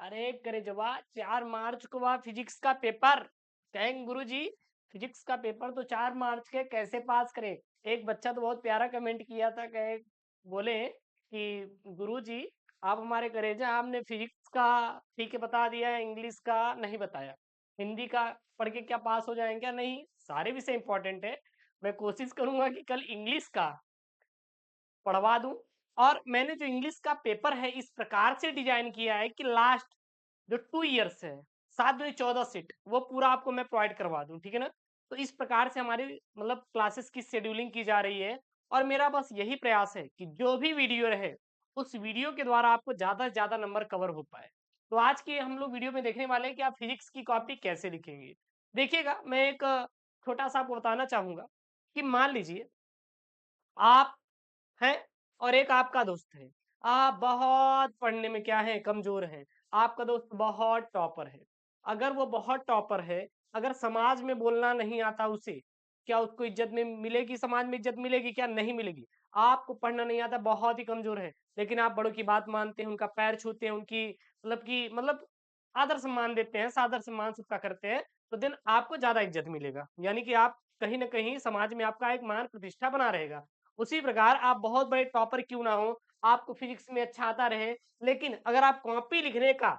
अरे करे जवा 4 मार्च को वह फिजिक्स का पेपर कहेंगे गुरुजी। फिजिक्स का पेपर तो 4 मार्च के कैसे पास करें। एक बच्चा तो बहुत प्यारा कमेंट किया था, कहे बोले कि गुरुजी आप हमारे करेजा, आपने फिजिक्स का ठीक है बता दिया है, इंग्लिश का नहीं बताया, हिंदी का पढ़ के क्या पास हो जाएंगे क्या? नहीं, सारे विषय इंपॉर्टेंट है। मैं कोशिश करूंगा कि कल इंग्लिश का पढ़वा दूं। और मैंने जो इंग्लिश का पेपर है इस प्रकार से डिजाइन किया है कि लास्ट जो 2 इयर्स है, 7 से 14 सीट, वो पूरा आपको मैं प्रोवाइड करवा दूं, ठीक है ना। तो इस प्रकार से हमारी मतलब क्लासेस की शेड्यूलिंग की जा रही है। और मेरा बस यही प्रयास है कि जो भी वीडियो रहे उस वीडियो के द्वारा आपको ज्यादा से ज्यादा नंबर कवर हो पाए। तो आज के हम लोग वीडियो में देखने वाले हैं कि आप फिजिक्स की कॉपी कैसे लिखेंगे। देखिएगा, मैं एक छोटा सा आपको बताना चाहूंगा कि मान लीजिए आप हैं और एक आपका दोस्त है। आप बहुत पढ़ने में क्या है, कमजोर हैं। आपका दोस्त बहुत टॉपर है। अगर वो बहुत टॉपर है, अगर समाज में बोलना नहीं आता उसे, क्या उसको इज्जत में मिलेगी, समाज में इज्जत मिलेगी क्या? नहीं मिलेगी। आपको पढ़ना नहीं आता, बहुत ही कमजोर है, लेकिन आप बड़ों की बात मानते हैं, उनका पैर छूते हैं, उनकी मतलब आदर सम्मान देते हैं, सादर सम्मान सबका करते हैं, तो दिन आपको ज्यादा इज्जत मिलेगा। यानी कि आप कहीं ना कहीं समाज में आपका एक मान प्रतिष्ठा बना रहेगा। उसी प्रकार आप बहुत बड़े टॉपर क्यों ना हो, आपको फिजिक्स में अच्छा आता रहे, लेकिन अगर आप कॉपी लिखने का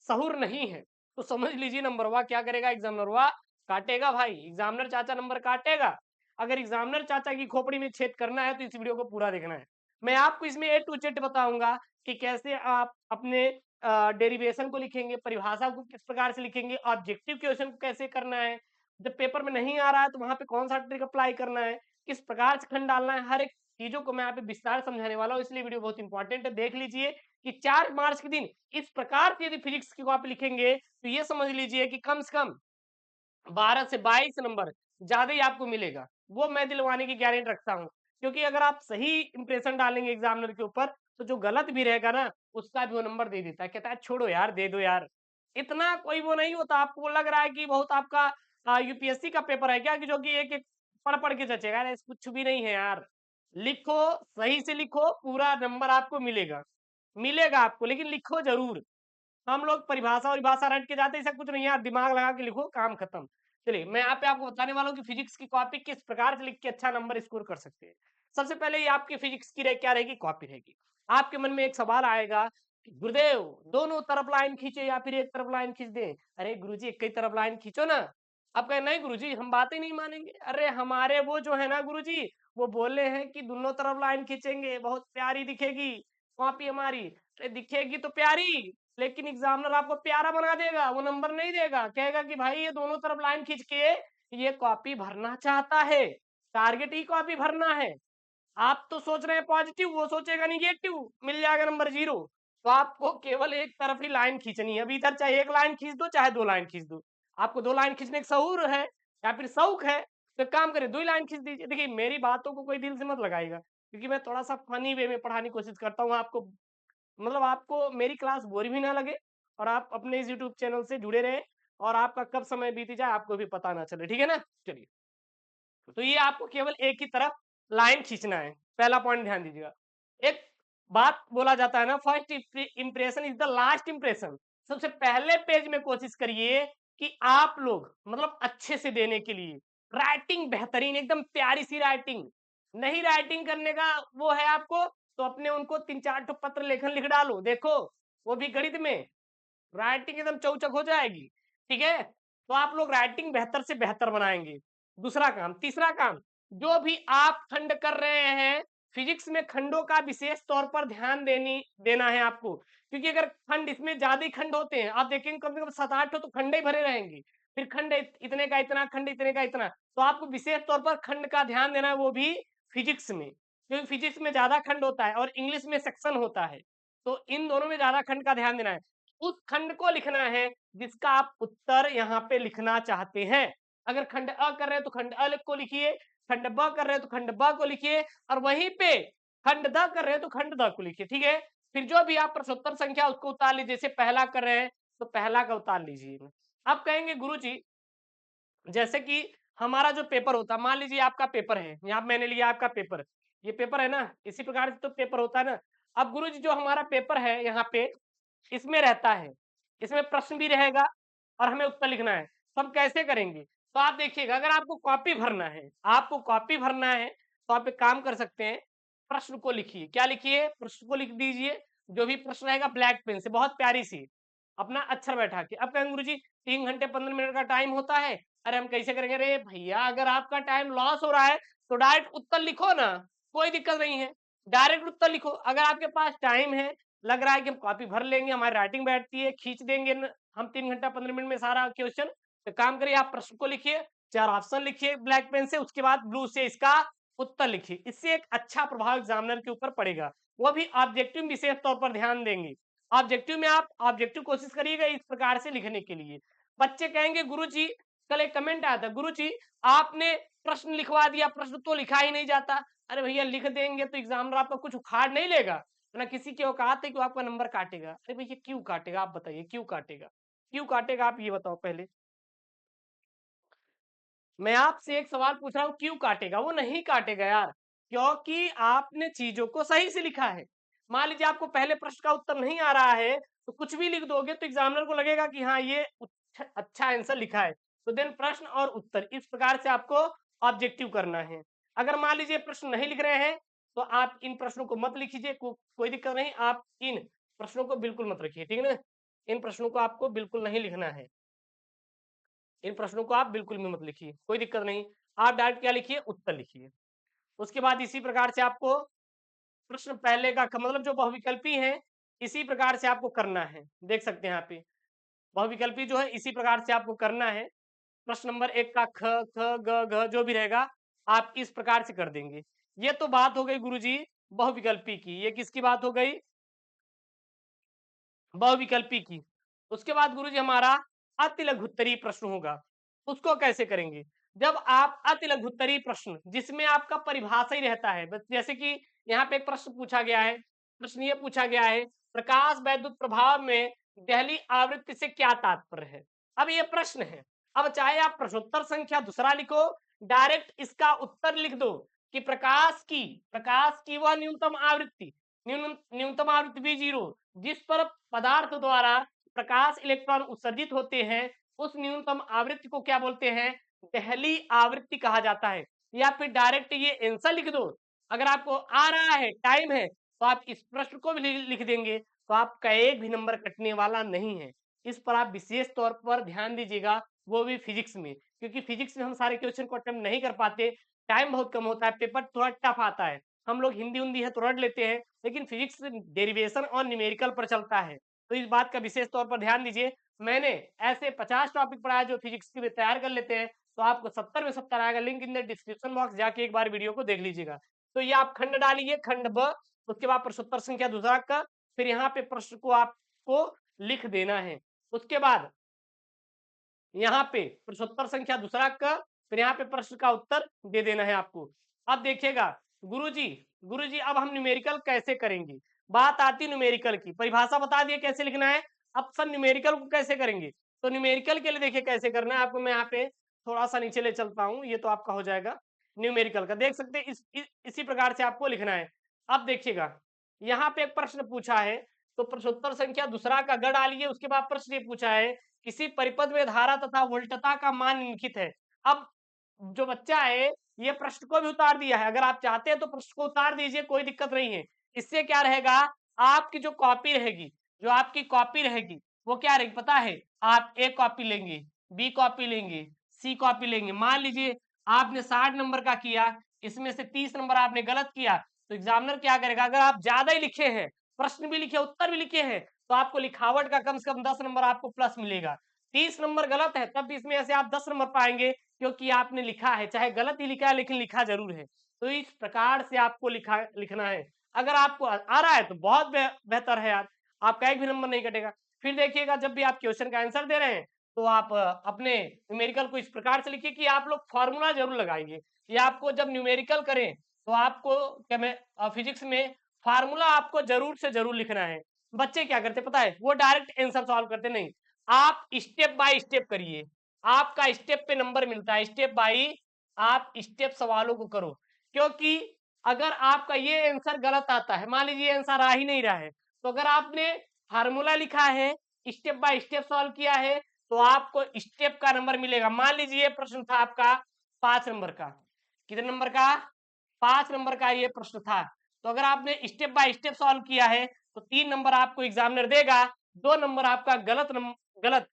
सहूर नहीं है, तो समझ लीजिए नंबरवा क्या करेगा, एग्जामिनरवा काटेगा भाई, एग्जामिनर चाचा नंबर काटेगा। अगर एग्जामिनर चाचा की खोपड़ी में छेद करना है तो इस वीडियो को पूरा देखना है। मैं आपको इसमें ए टू जेड बताऊंगा कि कैसे आप अपने डेरिवेशन को लिखेंगे, परिभाषा को किस प्रकार से लिखेंगे, ऑब्जेक्टिव क्वेश्चन को कैसे करना है, जब पेपर में नहीं आ रहा है तो वहां पे कौन सा ट्रिक अप्लाई करना है, किस प्रकार से खंड डालना है, हर एक चीजों को मैं यहाँ पे विस्तार समझाने वाला हूँ। इसलिए वीडियो बहुत इंपॉर्टेंट है, देख लीजिए कि 4 मार्च के दिन इस प्रकार से यदि फिजिक्स की कॉपी लिखेंगे तो ये समझ लीजिए कि कम से कम 12 से 22 नंबर ज्यादा ही आपको मिलेगा। वो मैं दिलवाने की गारंटी रखता हूँ, क्योंकि अगर आप सही इंप्रेशन डालेंगे एग्जामिनर के ऊपर तो जो गलत भी रहेगा ना उसका भी वो नंबर दे देता है, कहता है छोड़ो यार, दे दो यार। इतना कोई वो नहीं होता। आपको लग रहा है कि बहुत आपका यूपीएससी का पेपर है क्या, कि जो कि एक एक पढ़ पढ़ के जचेगा? अरे कुछ भी नहीं है यार। लिखो, सही से लिखो, पूरा नंबर आपको मिलेगा, मिलेगा आपको, लेकिन लिखो जरूर। हम लोग परिभाषा परिभाषा रट के जाते, ऐसा कुछ नहीं है यार, दिमाग लगा के लिखो, काम खत्म। चलिए मैं यहाँ पे आपको बताने वाला हूँ कि फिजिक्स की कॉपी किस प्रकार से लिख के अच्छा नंबर स्कोर कर सकते हैं। सबसे पहले ये आपकी फिजिक्स की क्या रहेगी, कॉपी रहेगी। आपके मन में एक सवाल आएगा कि गुरुदेव दोनों तरफ लाइन खींचे या फिर एक तरफ लाइन खींच दे। अरे गुरुजी एक ही तरफ लाइन खींचो ना। आप कहे नहीं गुरुजी हम बात ही नहीं मानेंगे। अरे हमारे वो जो है ना गुरुजी, वो बोले हैं कि दोनों तरफ लाइन खींचेंगे, बहुत प्यारी दिखेगी कॉपी हमारी। अरे दिखेगी तो प्यारी, लेकिन एग्जामिनर आपको प्यारा बना देगा, वो नंबर नहीं देगा, कहेगा कि भाई ये दोनों तरफ लाइन खींच के ये कॉपी भरना चाहता है, टारगेट ही कॉपी भरना है। आप तो सोच रहे हैं पॉजिटिव, वो सोचेगा निगेटिव, मिल जाएगा नंबर 0। तो आपको केवल एक तरफ ही लाइन खींचनी है। अभी इधर चाहे एक लाइन खींच दो चाहे 2 लाइन खींच दो, आपको 2 लाइन खींचने का सहूर है या फिर शौक है तो एक काम करें, 2 ही लाइन खींच दीजिए। देखिए मेरी बातों को कोई दिल से मत लगाएगा, क्योंकि मैं थोड़ा सा फनी वे में पढ़ाने की कोशिश करता हूँ आपको, मतलब आपको मेरी क्लास बोर भी ना लगे और आप अपने इस यूट्यूब चैनल से जुड़े रहें और आपका कब समय बीती जाए आपको भी पता ना चले, ठीक है ना। चलिए, तो ये आपको केवल एक ही तरफ लाइन खींचना है, पहला पॉइंट ध्यान दीजिएगा। एक बात बोला जाता है ना, first impression is the last impression. सबसे पहले पेज में कोशिश करिए कि आप लोग मतलब अच्छे से देने के लिए राइटिंग बेहतरीन, एकदम प्यारी सी राइटिंग। नहीं राइटिंग करने का वो है आपको, तो अपने उनको 3-4 ठो पत्र लेखन लिख डालो, देखो वो भी गणित में राइटिंग एकदम चौचक हो जाएगी, ठीक है। तो आप लोग राइटिंग बेहतर से बेहतर बनाएंगे। दूसरा काम, तीसरा काम, जो भी आप खंड कर रहे हैं, फिजिक्स में खंडों का विशेष तौर पर ध्यान देना है आपको, क्योंकि अगर खंड इसमें ज्यादा ही खंड होते हैं, आप देखेंगे कम से कम 7-8 तो खंड ही भरे रहेंगे। फिर खंड इतने का इतना, खंड इतने का इतना, तो आपको विशेष तौर पर खंड का ध्यान देना है, वो भी फिजिक्स में, क्योंकि फिजिक्स में ज्यादा खंड होता है और इंग्लिश में सेक्शन होता है। तो इन दोनों में ज्यादा खंड का ध्यान देना है। उस खंड को लिखना है जिसका आप उत्तर यहाँ पे लिखना चाहते हैं। अगर खंड अ कर रहे हैं तो खंड अ को लिखिए, खंड ब कर रहे हैं तो खंड ब को लिखिए, और वहीं पे खंड द कर रहे हैं तो खंड द को लिखिए, ठीक है। फिर जो भी आप प्रश्नोत्तर संख्या उसको उतार लीजिए, जैसे पहला कर रहे हैं तो पहला का उतार लीजिए। आप कहेंगे गुरुजी जैसे कि हमारा जो पेपर होता है, मान लीजिए आपका पेपर है, यहाँ मैंने लिया आपका पेपर, ये पेपर है ना, इसी प्रकार से तो पेपर होता है ना। अब गुरुजी जो हमारा पेपर है यहाँ पे, इसमें रहता है, इसमें प्रश्न भी रहेगा और हमें उत्तर लिखना है। तो हम कैसे करेंगे? तो आप देखिएगा, अगर आपको कॉपी भरना है, आपको कॉपी भरना है, तो आप एक काम कर सकते हैं, प्रश्न को लिखिए। क्या लिखिए? प्रश्न को लिख दीजिए। जो भी प्रश्न रहेगा ब्लैक पेन से, बहुत प्यारी सी अपना अक्षर बैठा के। अब कहेंगे गुरुजी 3 घंटे 15 मिनट का टाइम होता है, अरे हम कैसे करेंगे? अरे भैया, अगर आपका टाइम लॉस हो रहा है तो डायरेक्ट उत्तर लिखो ना, कोई दिक्कत नहीं है। डायरेक्ट उत्तर लिखो। अगर आपके पास टाइम है, लग रहा है कि हम कॉपी भर लेंगे, हमारी राइटिंग बैठती है, खींच देंगे हम 3 घंटा 15 मिनट में सारा क्वेश्चन, तो काम करिए, आप प्रश्न को लिखिए, 4 ऑप्शन लिखिए ब्लैक पेन से, उसके बाद ब्लू से इसका उत्तर लिखिए। इससे एक अच्छा प्रभाव एग्जामिनर के ऊपर पड़ेगा, वो भी ऑब्जेक्टिव विशेष तौर पर ध्यान देंगे। ऑब्जेक्टिव में आप ऑब्जेक्टिव कोशिश करिएगा इस प्रकार से लिखने के लिए। बच्चे कहेंगे गुरुजी, कल एक कमेंट आया था, गुरुजी आपने प्रश्न लिखवा दिया, प्रश्न तो लिखा ही नहीं जाता। अरे भैया, लिख देंगे तो एग्जामिनर आपका कुछ उखाड़ नहीं लेगा, ना किसी की औकात है कि वो आपका नंबर काटेगा। अरे भैया, क्यों काटेगा? आप बताइए, क्यों काटेगा? क्यों काटेगा? आप ये बताओ पहले। मैं आपसे एक सवाल पूछ रहा हूँ, क्यों काटेगा? वो नहीं काटेगा यार, क्योंकि आपने चीजों को सही से लिखा है। मान लीजिए आपको पहले प्रश्न का उत्तर नहीं आ रहा है, तो कुछ भी लिख दोगे तो एग्जामिनर को लगेगा कि हाँ, ये अच्छा आंसर लिखा है। तो देन प्रश्न और उत्तर इस प्रकार से आपको ऑब्जेक्टिव करना है। अगर मान लीजिए प्रश्न नहीं लिख रहे हैं, तो आप इन प्रश्नों को मत लिखिए, कोई दिक्कत नहीं। आप इन प्रश्नों को बिल्कुल मत रखिए, ठीक है ना? इन प्रश्नों को आपको बिल्कुल नहीं लिखना है। इन प्रश्नों को आप बिल्कुल भी मत लिखिए, कोई दिक्कत नहीं। आप डायरेक्ट क्या लिखिए? उत्तर लिखिए। उसके बाद इसी प्रकार से आपको प्रश्न पहले का मतलब जो बहुविकल्पी है, इसी प्रकार से आपको करना है। देख सकते हैं यहाँ पे बहुविकल्पी जो है इसी प्रकार से आपको करना है। प्रश्न नंबर 1 का ख, ख, ग, घ जो भी रहेगा, आप इस प्रकार से कर देंगे। ये तो बात हो गई गुरुजी बहुविकल्पी की। ये किसकी बात हो गई? बहुविकल्पी की। उसके बाद गुरुजी हमारा अति लघुत्तरीय प्रश्न होगा। उसको कैसे करेंगे? जब आप अति लघुत्तरीय प्रश्न जिसमें आपका परिभाषा ही रहता है, बस जैसे कि यहाँ पे एक प्रश्न पूछा गया है, प्रश्न ये पूछा गया है, प्रकाश वैद्युत प्रभाव में दहली आवृत्ति से क्या तात्पर्य है? अब ये प्रश्न है। अब चाहे आप प्रश्नोत्तर संख्या दूसरा लिखो, डायरेक्ट इसका उत्तर लिख दो कि प्रकाश की वह न्यूनतम आवृत्ति, न्यूनतम आवृत्ति भी जीरो, जिस पर पदार्थ द्वारा प्रकाश इलेक्ट्रॉन उत्सर्जित होते हैं, उस न्यूनतम आवृत्ति को क्या बोलते हैं? दहली आवृत्ति कहा जाता है। या फिर डायरेक्ट ये आंसर लिख दो। अगर आपको आ रहा है, टाइम है, तो आप इस प्रश्न को भी लिख देंगे, तो आपका एक भी नंबर कटने वाला नहीं है। इस पर आप विशेष तौर पर ध्यान दीजिएगा, वो भी फिजिक्स में, क्योंकि फिजिक्स में हम सारे क्वेश्चन को अटेम्प्ट नहीं कर पाते, टाइम बहुत कम होता है, पेपर थोड़ा टफ आता है। हम लोग हिंदी उंदी है तो रट लेते हैं, लेकिन फिजिक्स डेरिवेशन और न्यूमेरिकल पर चलता है। तो इस बात का विशेष तौर पर ध्यान दीजिए। मैंने ऐसे 50 टॉपिक पढ़ाया जो फिजिक्स के लिए तैयार कर लेते हैं, तो आपको 70 में 70 आएगा। Link in the description box, जाके एक बार वीडियो को देख लीजिएगा। तो ये आप खंड डालिए, खंड ब, उसके बाद प्रश्नोत्तर संख्या दूसरा का, फिर यहाँ पे प्रश्न को आपको लिख देना है। उसके बाद यहाँ पे प्रश्नोत्तर संख्या दूसरा का, फिर यहाँ पे प्रश्न का उत्तर दे देना है आपको। अब देखिएगा गुरुजी, गुरुजी अब हम न्यूमेरिकल कैसे करेंगे? बात आती न्यूमेरिकल की, परिभाषा बता दिए कैसे लिखना है। अब सर न्यूमेरिकल को कैसे करेंगे? तो न्यूमेरिकल के लिए देखिए कैसे करना है आपको। मैं यहाँ पे थोड़ा सा नीचे ले चलता हूँ, ये तो आपका हो जाएगा न्यूमेरिकल का। देख सकते हैं इसी प्रकार से आपको लिखना है। अब देखिएगा यहाँ पे एक प्रश्न पूछा है, तो प्रश्नोत्तर संख्या दूसरा का ग डालिए। उसके बाद प्रश्न ये पूछा है, किसी परिपथ में धारा तथा वोल्टता का मान निम्नलिखित है। अब जो बच्चा है, ये प्रश्न को भी उतार दिया है। अगर आप चाहते हैं तो प्रश्न को उतार दीजिए, कोई दिक्कत नहीं है। इससे क्या रहेगा, आपकी जो कॉपी रहेगी, जो आपकी कॉपी रहेगी, वो क्या रहेगी पता है? आप ए कॉपी लेंगे, बी कॉपी लेंगे, सी कॉपी लेंगे। मान लीजिए आपने 60 नंबर का किया, इसमें से 30 नंबर आपने गलत किया, तो एग्जामिनर क्या करेगा? अगर आप ज्यादा ही लिखे हैं, प्रश्न भी लिखे, उत्तर भी लिखे हैं, तो आपको लिखावट का कम से कम 10 नंबर आपको प्लस मिलेगा। 30 नंबर गलत है, तब भी इसमें से आप 10 नंबर पाएंगे, क्योंकि आपने लिखा है, चाहे गलत ही लिखा है लेकिन लिखा जरूर है। तो इस प्रकार से आपको लिखना है। अगर आपको आ रहा है तो बहुत बेहतर है यार, आपका एक भी नंबर नहीं कटेगा। फिर देखिएगा जब भी आप क्वेश्चन का आंसर दे रहे हैं, तो आप अपने न्यूमेरिकल को इस प्रकार से लिखिए कि आप लोग फॉर्मूला जरूर लगाएंगे। ये आपको जब न्यूमेरिकल करें, तो आपको फिजिक्स में फार्मूला आपको जरूर से जरूर लिखना है। बच्चे क्या करते पता है? वो डायरेक्ट आंसर सॉल्व करते नहीं, आप स्टेप बाय स्टेप करिए। आपका स्टेप पे नंबर मिलता है, स्टेप बाय आप स्टेप सवालों को करो। क्योंकि अगर आपका ये आंसर गलत आता है, मान लीजिए आंसर आ ही नहीं रहा है, तो अगर आपने फार्मूला लिखा है, स्टेप बाय स्टेप सॉल्व किया है, तो आपको स्टेप का नंबर मिलेगा। मान लीजिए प्रश्न था आपका 5 नंबर का, कितने नंबर का? 5 नंबर का ये प्रश्न था। तो अगर आपने स्टेप बाय स्टेप सॉल्व किया है तो 3 नंबर आपको एग्जामिनर देगा, 2 नंबर आपका गलत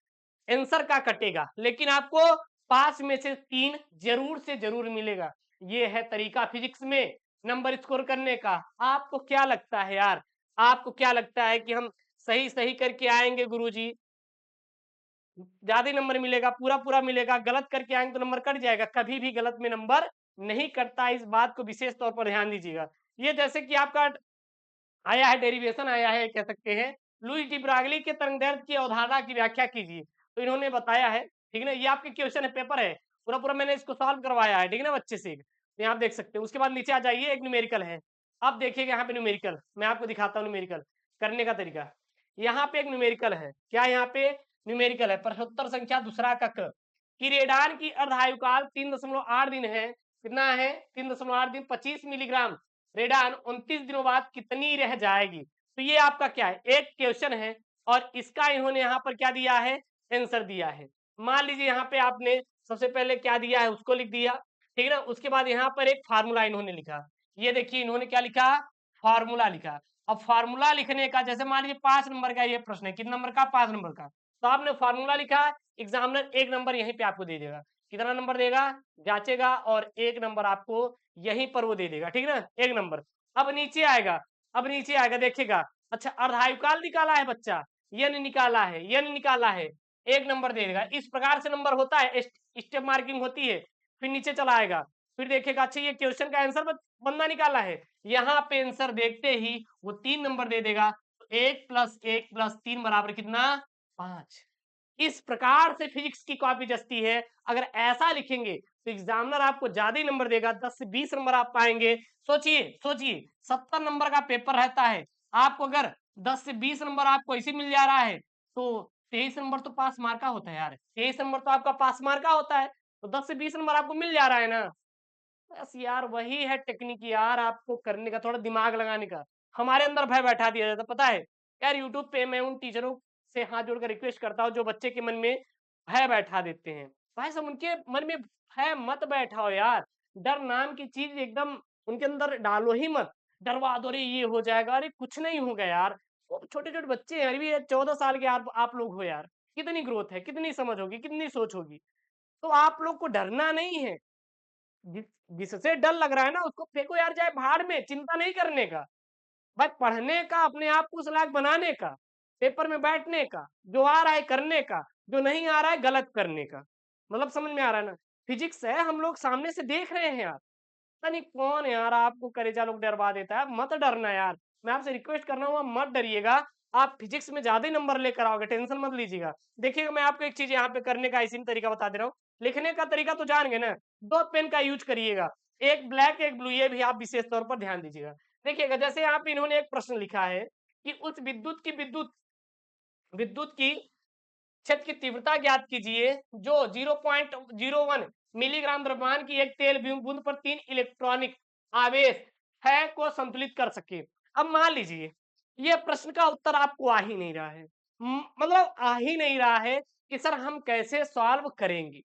आंसर का कटेगा, लेकिन आपको 5 में से 3 जरूर से जरूर मिलेगा। ये है तरीका फिजिक्स में नंबर स्कोर करने का। आपको क्या लगता है यार, आपको क्या लगता है कि हम सही सही करके आएंगे गुरुजी, ज्यादा नंबर मिलेगा, पूरा पूरा मिलेगा, गलत करके आएंगे तो नंबर कट जाएगा? कभी भी गलत में नंबर नहीं कटता, इस बात को विशेष तौर पर ध्यान दीजिएगा। ये जैसे कि आपका आया है, डेरिवेशन आया है, कह सकते हैं लुई डी ब्रागली के तरंगदैर्घ्य की अवधारणा की व्याख्या कीजिए। तो इन्होंने बताया है, ठीक है ना, ये आपके क्वेश्चन है, पेपर है पूरा पूरा, मैंने इसको सॉल्व करवाया है, ठीक है ना बच्चे से। तो यहाँ आप देख सकते हैं। उसके बाद नीचे आ जाइए, एक न्यूमेरिकल है। अब देखिएगा यहाँ पे न्यूमेरिकल, मैं आपको दिखाता हूँ न्यूमेरिकल करने का तरीका। यहाँ पे एक न्यूमेरिकल है, क्या यहाँ पे न्यूमेरिकल है, प्रश्नोत्तर संख्या दूसरा का क कि रेडान की अर्धायुकाल 3.8 दिन है। कितना है? 3.8 दिन, 25 मिलीग्राम रेडान 29 दिनों बाद कितनी रह जाएगी? तो ये आपका क्या है, एक क्वेश्चन है, और इसका इन्होंने यहाँ पर क्या दिया है, आंसर दिया है। मान लीजिए यहाँ पे आपने सबसे पहले क्या दिया है उसको लिख दिया, ठीक है ना। उसके बाद यहाँ पर एक फार्मूला इन्होंने लिखा, ये देखिए इन्होंने क्या लिखा, फार्मूला लिखा। अब फार्मूला लिखने का, जैसे मान लीजिए 5 नंबर का ये प्रश्न है, कितने नंबर का? 5 नंबर का। तो आपने फार्मूला लिखा, एग्जामिनर 1 नंबर यहीं पे आपको दे देगा। कितना नंबर देगा? जांचेगा, और 1 नंबर आपको यहीं पर वो दे देगा, ठीक है ना, 1 नंबर। अब नीचे आएगा, अब नीचे आएगा, देखिएगा, अच्छा अर्धायुकाल निकाला है बच्चा, यन निकाला है, यन निकाला है, 1 नंबर दे देगा। इस प्रकार से नंबर होता है, स्टेप मार्किंग होती है। फिर नीचे चला आएगा, फिर देखेगा, अच्छा ये क्वेश्चन का आंसर बंदा निकाला है, यहाँ पे आंसर देखते ही वो 3 नंबर दे देगा। 1 + 1 + 3 बराबर कितना? 5। इस प्रकार से फिजिक्स की कॉपी जचती है। अगर ऐसा लिखेंगे तो एग्जामिनर आपको ज्यादा ही नंबर देगा, 10 से 20 नंबर आप पाएंगे। सोचिए सोचिए, 70 नंबर का पेपर रहता है, आपको अगर 10 से 20 नंबर आपको ऐसे मिल जा रहा है, तो 23 नंबर तो पास मार्का होता है यार, 23 नंबर तो आपका पास मार्का होता है, तो 10 से 20 नंबर आपको मिल जा रहा है ना। बस यार वही है टेक्निक यार, आपको करने का, थोड़ा दिमाग लगाने का। हमारे अंदर भय बैठा दिया जाता, पता है यार। यूट्यूब पे मैं उन टीचरों से हाथ जोड़कर रिक्वेस्ट करता हूँ जो बच्चे के मन में भय बैठा देते हैं। भाई साहब उनके मन में भय मत बैठाओ यार, डर नाम की चीज एकदम उनके अंदर डालो ही मत। डरवा दो, अरे ये हो जाएगा, अरे कुछ नहीं होगा यार। वो छोटे छोटे बच्चे हैं, अभी 14 साल के आप लोग हो यार, कितनी ग्रोथ है, कितनी समझ होगी, कितनी सोच होगी। तो आप लोग को डरना नहीं है, जिस जिससे डर लग रहा है ना उसको फेंको यार, जाए भाड़ में, चिंता नहीं करने का। भाई पढ़ने का, अपने आप को उस लायक बनाने का, पेपर में बैठने का, जो आ रहा है करने का, जो नहीं आ रहा है गलत करने का। मतलब समझ में आ रहा है ना? फिजिक्स है, हम लोग सामने से देख रहे हैं यार। पता नहीं कौन यार आपको कलेजा लोग डरवा देता है, मत डरना यार। मैं आपसे रिक्वेस्ट कर रहा हूँ, मत डरिएगा। आप फिजिक्स में ज्यादा ही नंबर लेकर आओगे, टेंशन मत लीजिएगा। देखिएगा मैं आपको एक चीज यहाँ पे करने का इसी तरीका बता दे रहा हूँ। लिखने का तरीका तो जान गए ना, 2 पेन का यूज करिएगा, एक ब्लैक एक ब्लू, ये भी आप विशेष तौर पर ध्यान दीजिएगा। देखिएगा जैसे यहाँ पे इन्होंने एक प्रश्न लिखा है कि उस विद्युत की क्षेत्र की तीव्रता ज्ञात कीजिए जो 0.01 मिलीग्राम द्रव्यमान की एक तेल बूंद पर 3 इलेक्ट्रॉनिक आवेश है को संतुलित कर सके। अब मान लीजिए ये प्रश्न का उत्तर आपको आ ही नहीं रहा है, मतलब आ ही नहीं रहा है कि सर हम कैसे सॉल्व करेंगे।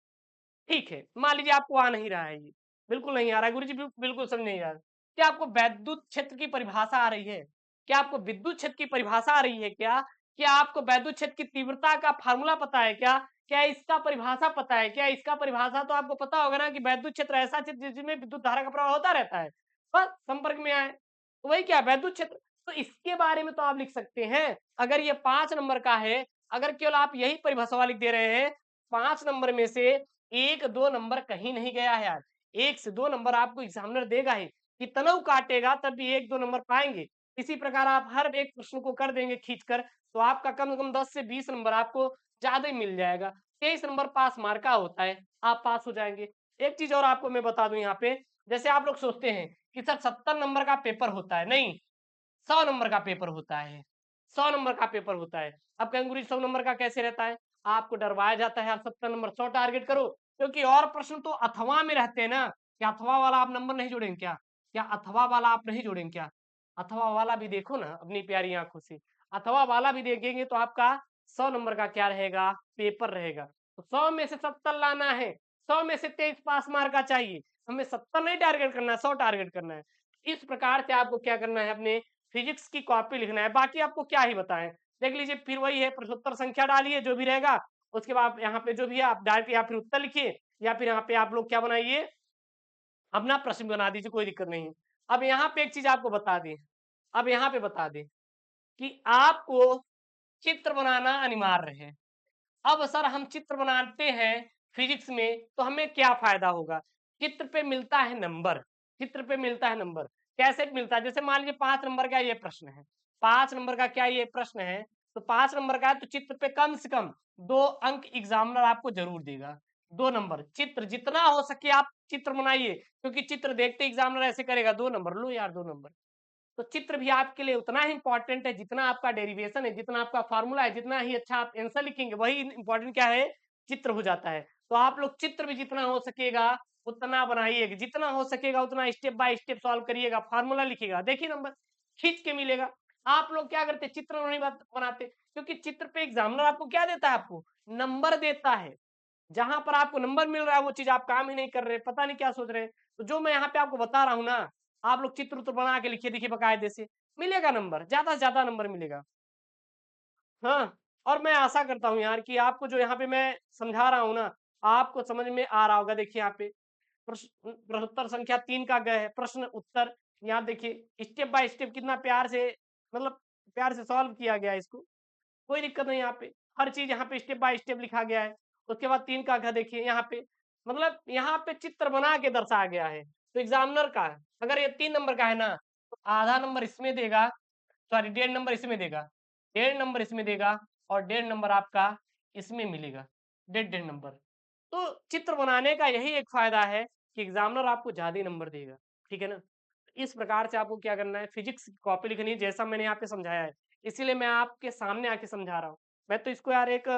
ठीक है, मान लीजिए आपको आ नहीं रहा है, ये बिल्कुल नहीं आ रहा है गुरुजी, बिल्कुल समझ नहीं आ रहा। क्या आपको वैद्युत क्षेत्र की परिभाषा आ रही है? क्या आपको विद्युत क्षेत्र की परिभाषा आ रही है? क्या आपको वैद्युत क्षेत्र की तीव्रता का फार्मूला पता है? क्या इसका परिभाषा पता है? क्या इसका परिभाषा तो आपको पता होगा ना कि वैद्युत क्षेत्र ऐसा क्षेत्र जिसमें विद्युत धारा का प्रवाह होता रहता है, बस संपर्क में आए, तो वही क्या वैद्युत क्षेत्र। तो इसके बारे में तो आप लिख सकते हैं। अगर ये 5 नंबर का है, अगर केवल आप यही परिभाषा लिख दे रहे हैं, 5 नंबर में से 1-2 नंबर कहीं नहीं गया है यार। 1 से 2 नंबर आपको एग्जामिनर देगा ही, कितना काटेगा तब भी 1-2 नंबर पाएंगे। इसी प्रकार आप हर एक प्रश्न को कर देंगे खींचकर, तो आपका कम से कम 10 से 20 नंबर आपको ज्यादा ही मिल जाएगा। 23 नंबर पास मार्क का होता है, आप पास हो जाएंगे। एक चीज और आपको मैं बता दूं यहाँ पे, जैसे आप लोग सोचते हैं कि सर 70 नंबर का पेपर होता है, नहीं, 100 नंबर का पेपर होता है, 100 नंबर का पेपर होता है। अब कहेंगे गुरुजी 100 नंबर का कैसे रहता है? आपको डरवाया जाता है यार 70 नंबर 100 टारगेट करो, क्योंकि और प्रश्न तो अथवा में रहते हैं ना। क्या अथवा वाला आप नंबर नहीं जोड़ेंगे क्या? क्या अथवा वाला आप नहीं जोड़ेंगे क्या? अथवा वाला भी देखो ना अपनी प्यारी आंखों से। अथवा वाला भी देखेंगे तो आपका 100 नंबर का क्या रहेगा, पेपर रहेगा। तो 100 में से 70 लाना है, 100 में से 23 पास मार्क का चाहिए, हमें 70 नहीं टारगेट करना है, 100 टारगेट करना है। इस प्रकार से आपको क्या करना है, अपने फिजिक्स की कॉपी लिखना है। बाकी आपको क्या ही बताएं, देख लीजिए फिर वही है, प्रश्नोत्तर संख्या डालिए जो भी रहेगा, उसके बाद यहाँ पे जो भी है आप डायरेक्ट या फिर उत्तर लिखिए, या फिर यहाँ पे आप लोग क्या बनाइए, अपना प्रश्न बना दीजिए, कोई दिक्कत नहीं है। अब यहाँ पे एक चीज आपको बता दें, अब यहाँ पे बता दें कि आपको चित्र बनाना अनिवार्य है। अब सर हम चित्र बनाते हैं फिजिक्स में तो हमें क्या फायदा होगा, चित्र पे मिलता है नंबर, चित्र पे मिलता है नंबर। कैसे मिलता है, जैसे मान लीजिए 5 नंबर का ये प्रश्न है, 5 नंबर का क्या ये प्रश्न है, तो 5 नंबर का है तो चित्र पे कम से कम 2 अंक एग्जामिनर आपको जरूर देगा। 2 नंबर चित्र, जितना हो सके आप चित्र बनाइए, क्योंकि चित्र देखते एग्जामिनर ऐसे करेगा 2 नंबर, लो यार 2 नंबर। तो चित्र भी आपके लिए उतना ही इंपॉर्टेंट है जितना आपका डेरिवेशन है, जितना आपका फार्मूला है, जितना ही अच्छा आप आंसर लिखेंगे वही इंपॉर्टेंट क्या है, चित्र हो जाता है। तो आप लोग चित्र भी जितना हो सकेगा उतना बनाइएगा, जितना हो सकेगा उतना स्टेप बाय स्टेप सॉल्व करिएगा, फार्मूला लिखिएगा, देखिए नंबर खींच के मिलेगा। आप लोग क्या करते, चित्र नहीं बनाते, क्योंकि चित्र पे एग्जामिनर आपको क्या देता है, आपको नंबर देता है। जहां पर आपको नंबर मिल रहा है वो चीज आप काम ही नहीं कर रहे, पता नहीं क्या सोच रहे हैं। तो जो मैं यहाँ पे आपको बता रहा हूँ ना, आप लोग चित्र उत्र बना के लिखिए, देखिए बकायदे से मिलेगा नंबर, ज्यादा से ज्यादा नंबर मिलेगा। हाँ, और मैं आशा करता हूँ यार कि आपको जो यहाँ पे मैं समझा रहा हूँ ना, आपको समझ में आ रहा होगा। देखिए यहाँ पे प्रश्नोत्तर संख्या 3 का गए है प्रश्न उत्तर, यहाँ देखिए स्टेप बाय स्टेप कितना प्यार से, मतलब प्यार से सॉल्व किया गया है इसको, कोई दिक्कत नहीं। यहाँ पे हर चीज यहाँ पे स्टेप बाय स्टेप लिखा गया है। उसके बाद 3 का घ देखिए यहाँ पे, मतलब यहाँ पे चित्र बना के दर्शाया गया है। तो एग्जामिनर का अगर ये 3 नंबर का है ना, तो आधा नंबर इसमें देगा, सॉरी 1.5 नंबर इसमें देगा, 1.5 नंबर इसमें देगा, और 1.5 नंबर आपका इसमें मिलेगा, 1.5 नंबर। तो चित्र बनाने का यही एक फायदा है कि एग्जामिनर आपको ज्यादा नंबर देगा, ठीक है ना। इस प्रकार से आपको क्या करना है, फिजिक्स की कॉपी लिखनी है जैसा मैंने यहाँ पे समझाया है, इसीलिए मैं आपके सामने आके समझा रहा हूँ। मैं तो इसको यार एक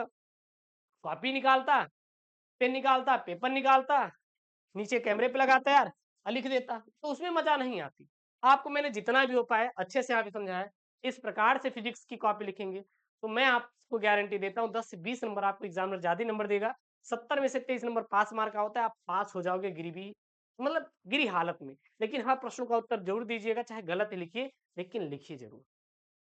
कॉपी निकालता, पेन निकालता, पेपर निकालता, नीचे कैमरे पे लगाता यार और लिख देता, तो उसमें मजा नहीं आती। आपको मैंने जितना भी हो पाया अच्छे से यहाँ पे समझाया। इस प्रकार से फिजिक्स की कॉपी लिखेंगे तो मैं आपको गारंटी देता हूँ 10 से 20 नंबर आपको एग्जामिनर ज्यादा नंबर देगा। 70 में से 23 नंबर पास मार्क का होता है, आप पास हो जाओगे गिरी भी, मतलब गिरी हालत में। लेकिन हाँ, प्रश्नों का उत्तर जरूर दीजिएगा, चाहे गलत ही लिखिए लेकिन लिखिए जरूर।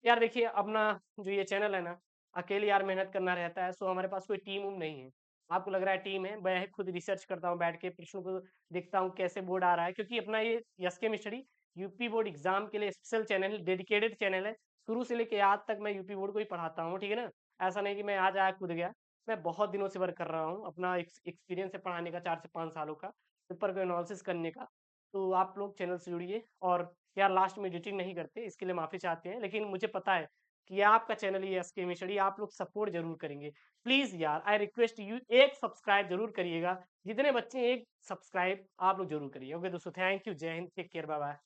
यार देखिए अपना जो ये चैनल है ना, अकेले यार मेहनत करना रहता है, सो हमारे पास कोई टीम उम नहीं है। आपको लग रहा है टीम है, मैं खुद रिसर्च करता हूँ बैठ के, प्रश्नों को देखता हूँ कैसे बोर्ड आ रहा है, क्योंकि अपना ये SK study UP board exam के लिए स्पेशल चैनल है, डेडिकेटेड चैनल है। शुरू से लेके आज तक मैं यूपी बोर्ड को ही पढ़ाता हूँ, ठीक है ना। ऐसा नहीं कि मैं आज आया कूद गया, मैं बहुत दिनों से वर्क कर रहा हूँ, अपना एक्सपीरियंस है पढ़ाने का 4 से 5 सालों का, पेपर को एनालिसिस करने का। तो आप लोग चैनल से जुड़िए, और यार लास्ट में एडिटिंग नहीं करते, इसके लिए माफ़ी चाहते हैं, लेकिन मुझे पता है कि ये आपका चैनल ही है एसके मिस्टडी, आप लोग सपोर्ट जरूर करेंगे। प्लीज यार आई रिक्वेस्ट यू, एक सब्सक्राइब जरूर करिएगा, जितने बच्चे एक सब्सक्राइब आप लोग जरूर करिए। ओके दोस्तों, thank you, Jai Hind, take care, bye bye.